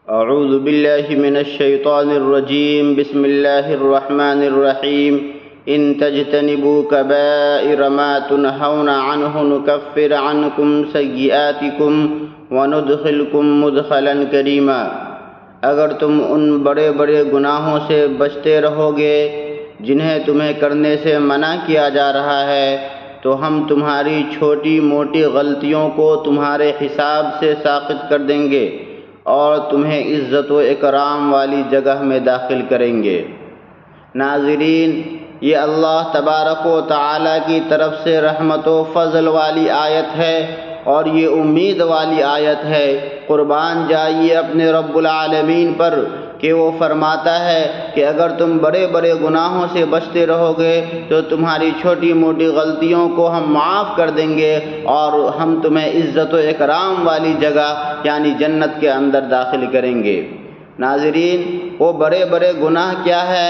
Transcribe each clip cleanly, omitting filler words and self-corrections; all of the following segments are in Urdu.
اعوذ باللہ من الشیطان الرجیم بسم اللہ الرحمن الرحیم ان تجتنبوا کبائر ما تنہون عنہ نکفر عنکم سیئاتکم وندخلکم مدخلا کریما۔ اگر تم ان بڑے بڑے گناہوں سے بچتے رہو گے جنہیں تمہیں کرنے سے منع کیا جا رہا ہے تو ہم تمہاری چھوٹی موٹی غلطیوں کو تمہارے حساب سے ساقط کر دیں گے اور تمہیں عزت و اکرام والی جگہ میں داخل کریں گے۔ ناظرین، یہ اللہ تبارک و تعالیٰ کی طرف سے رحمت و فضل والی آیت ہے اور یہ امید والی آیت ہے۔ قربان جائیے اپنے رب العالمین پر کہ وہ فرماتا ہے کہ اگر تم بڑے بڑے گناہوں سے بچتے رہو گے تو تمہاری چھوٹی موٹی غلطیوں کو ہم معاف کر دیں گے اور ہم تمہیں عزت و اکرام والی جگہ یعنی جنت کے اندر داخل کریں گے۔ ناظرین، وہ بڑے بڑے گناہ کیا ہے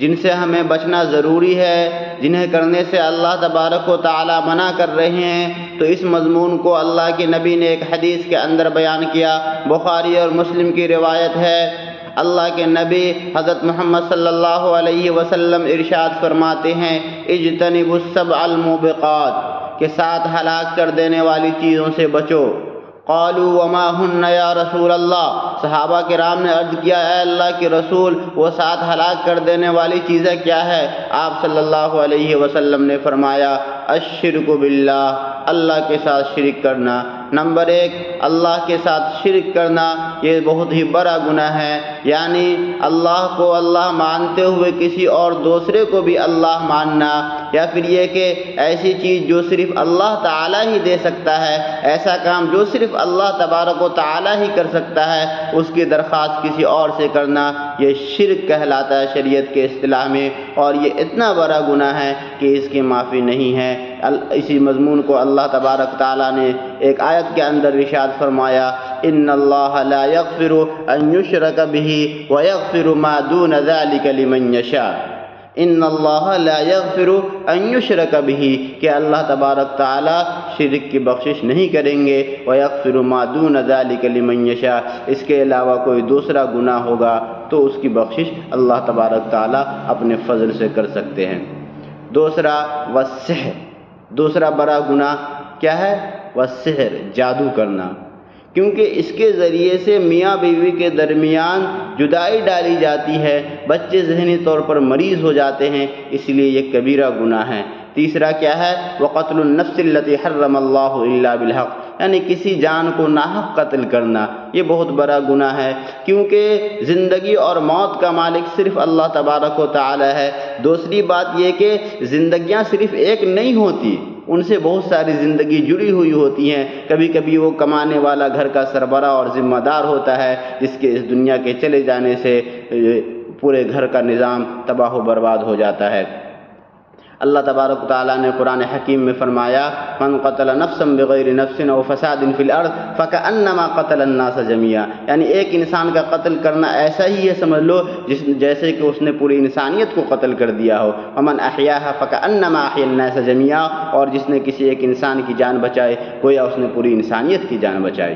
جن سے ہمیں بچنا ضروری ہے، جنہیں کرنے سے اللہ تبارک و تعالیٰ منع کر رہے ہیں؟ تو اس مضمون کو اللہ کے نبی نے ایک حدیث کے اندر بیان کیا۔ بخاری اور مسلم کی روایت ہے، اللہ کے نبی حضرت محمد صلی اللہ علیہ وسلم ارشاد فرماتے ہیں، اجتنبوا السبع الموبقات، کہ 7 ہلاک کر دینے والی چیزوں سے بچو۔ قالوا وما ہن یا رسول اللہ، صحابہ کرام نے عرض کیا، اے اللہ کے رسول وہ 7 ہلاک کر دینے والی چیزیں کیا ہے؟ آپ صلی اللہ علیہ وسلم نے فرمایا، الشرک باللہ، اللہ کے ساتھ شرک کرنا۔ نمبر 1، اللہ کے ساتھ شرک کرنا یہ بہت ہی بڑا گناہ ہے، یعنی اللہ کو اللہ مانتے ہوئے کسی اور دوسرے کو بھی اللہ ماننا، یا پھر یہ کہ ایسی چیز جو صرف اللہ تعالیٰ ہی دے سکتا ہے، ایسا کام جو صرف اللہ تبارک و تعالیٰ ہی کر سکتا ہے، اس کی درخواست کسی اور سے کرنا، یہ شرک کہلاتا ہے شریعت کے اصطلاح میں، اور یہ اتنا بڑا گناہ ہے کہ اس کی معافی نہیں ہے۔ اسی مضمون کو اللہ تبارک تعالیٰ نے ایک آیت کے اندر ارشاد فرمایا، ان اللہ لا یغفر ان یشرک بہ ویغفر ما دون ذلک لمن یشاء۔ ان اللہ لا یغفر ان یشرک بہ، کہ اللہ تبارک تعالیٰ شرک کی بخشش نہیں کریں گے، ویغفر ما دون ذلک لمن یشاء، اس کے علاوہ کوئی دوسرا گناہ ہوگا تو اس کی بخشش اللہ تبارک تعالیٰ اپنے فضل سے کر سکتے ہیں۔ دوسرا والسحر، دوسرا بڑا گناہ کیا ہے؟ والسحر، جادو کرنا، کیونکہ اس کے ذریعے سے میاں بیوی کے درمیان جدائی ڈالی جاتی ہے، بچے ذہنی طور پر مریض ہو جاتے ہیں، اس لیے یہ کبیرہ گناہ ہے۔ تیسرا کیا ہے؟ وقتل النفس التي حرم اللہ الا بالحق، یعنی کسی جان کو ناحق قتل کرنا، یہ بہت بڑا گناہ ہے، کیونکہ زندگی اور موت کا مالک صرف اللہ تبارک و تعالی ہے۔ دوسری بات یہ کہ زندگیاں صرف ایک نہیں ہوتی، ان سے بہت ساری زندگی جڑی ہوئی ہوتی ہیں۔ کبھی کبھی وہ کمانے والا گھر کا سربراہ اور ذمہ دار ہوتا ہے، جس کے اس دنیا کے چلے جانے سے پورے گھر کا نظام تباہ و برباد ہو جاتا ہے۔ اللہ تبارک و تعالیٰ نے قرآن حکیم میں فرمایا، من قتل نفسا بغیر نفس او فساد فی الارض فکأنما قتل الناس جميعا، یعنی ایک انسان کا قتل کرنا ایسا ہی ہے سمجھ لو جیسے کہ اس نے پوری انسانیت کو قتل کر دیا ہو۔ ومن احیاها فکأنما احیا الناس جميعا، اور جس نے کسی ایک انسان کی جان بچائی گویا اس نے پوری انسانیت کی جان بچائی۔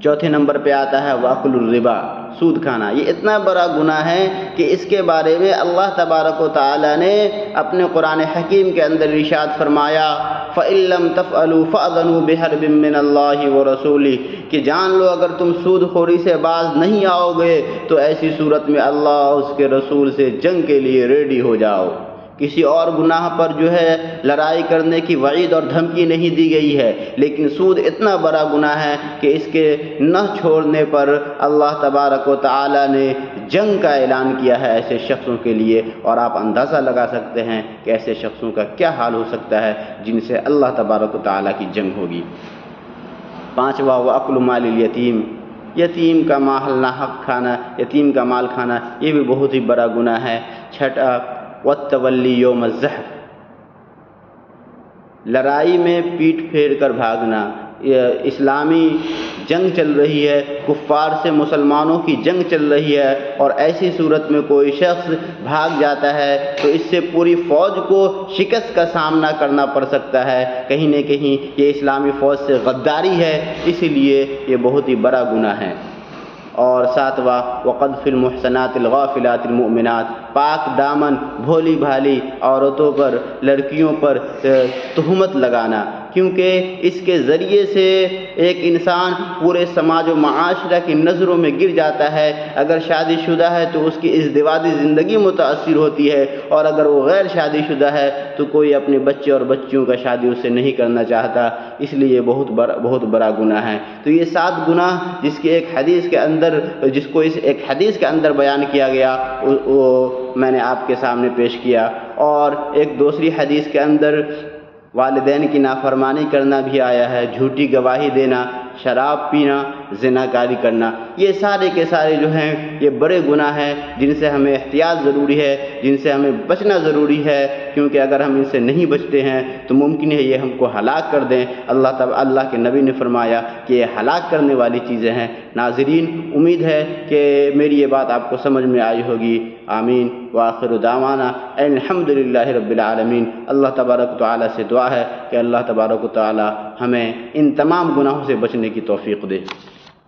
چوتھے نمبر پہ آتا ہے واکل الربا، سود کھانا۔ یہ اتنا بڑا گناہ ہے کہ اس کے بارے میں اللہ تبارک و تعالی نے اپنے قرآن حکیم کے اندر ارشاد فرمایا، فَإِن لَّمْ تَفْعَلُوا فَأْذَنُوا بِحَرْبٍ مِّنَ اللَّهِ وَرَسُولِهِ، کہ جان لو اگر تم سود خوری سے باز نہیں آؤ گے تو ایسی صورت میں اللہ اور اس کے رسول سے جنگ کے لیے ریڈی ہو جاؤ۔ کسی اور گناہ پر جو ہے لڑائی کرنے کی وعید اور دھمکی نہیں دی گئی ہے، لیکن سود اتنا بڑا گناہ ہے کہ اس کے نہ چھوڑنے پر اللہ تبارک و تعالی نے جنگ کا اعلان کیا ہے ایسے شخصوں کے لیے، اور آپ اندازہ لگا سکتے ہیں کہ ایسے شخصوں کا کیا حال ہو سکتا ہے جن سے اللہ تبارک و تعالی کی جنگ ہوگی۔ پانچواں وَأَكْلُ مَالِ الْيَتِيمِ، یتیم کا مال ناحق کھانا، یتیم کا مال کھانا یہ بھی بہت ہی بڑا گناہ ہے۔ چھٹا والتولی یوم الزحف، لڑائی میں پیٹ پھیر کر بھاگنا۔ اسلامی جنگ چل رہی ہے، کفار سے مسلمانوں کی جنگ چل رہی ہے، اور ایسی صورت میں کوئی شخص بھاگ جاتا ہے تو اس سے پوری فوج کو شکست کا سامنا کرنا پڑ سکتا ہے۔ کہیں نہ کہیں یہ اسلامی فوج سے غداری ہے، اسی لیے یہ بہت ہی بڑا گناہ ہے۔ اور ساتواں وقذف المحصنات الغافلات المؤمنات، پاک دامن بھولی بھالی عورتوں پر، لڑکیوں پر تہمت لگانا، کیونکہ اس کے ذریعے سے ایک انسان پورے سماج و معاشرہ کی نظروں میں گر جاتا ہے۔ اگر شادی شدہ ہے تو اس کی ازدواجی زندگی متاثر ہوتی ہے، اور اگر وہ غیر شادی شدہ ہے تو کوئی اپنے بچے اور بچیوں کا شادی اس سے نہیں کرنا چاہتا، اس لیے یہ بہت بڑا گناہ ہے۔ تو یہ 7 گناہ جس کو اس ایک حدیث کے اندر بیان کیا گیا، وہ میں نے آپ کے سامنے پیش کیا۔ اور ایک دوسری حدیث کے اندر والدین کی نافرمانی کرنا بھی آیا ہے، جھوٹی گواہی دینا، شراب پینا، زناکاری کرنا، یہ سارے کے سارے جو ہیں یہ بڑے گناہ ہیں جن سے ہمیں احتیاط ضروری ہے، جن سے ہمیں بچنا ضروری ہے، کیونکہ اگر ہم ان سے نہیں بچتے ہیں تو ممکن ہے یہ ہم کو ہلاک کر دیں۔ اللہ کے نبی نے فرمایا کہ یہ ہلاک کرنے والی چیزیں ہیں۔ ناظرین، امید ہے کہ میری یہ بات آپ کو سمجھ میں آئی ہوگی۔ آمین وآخر دعوانا الحمدللہ رب العالمین۔ اللہ تبارک و تعالیٰ سے دعا ہے کہ اللہ تبارک و تعالیٰ ہمیں ان تمام گناہوں سے بچنے کی توفیق دے۔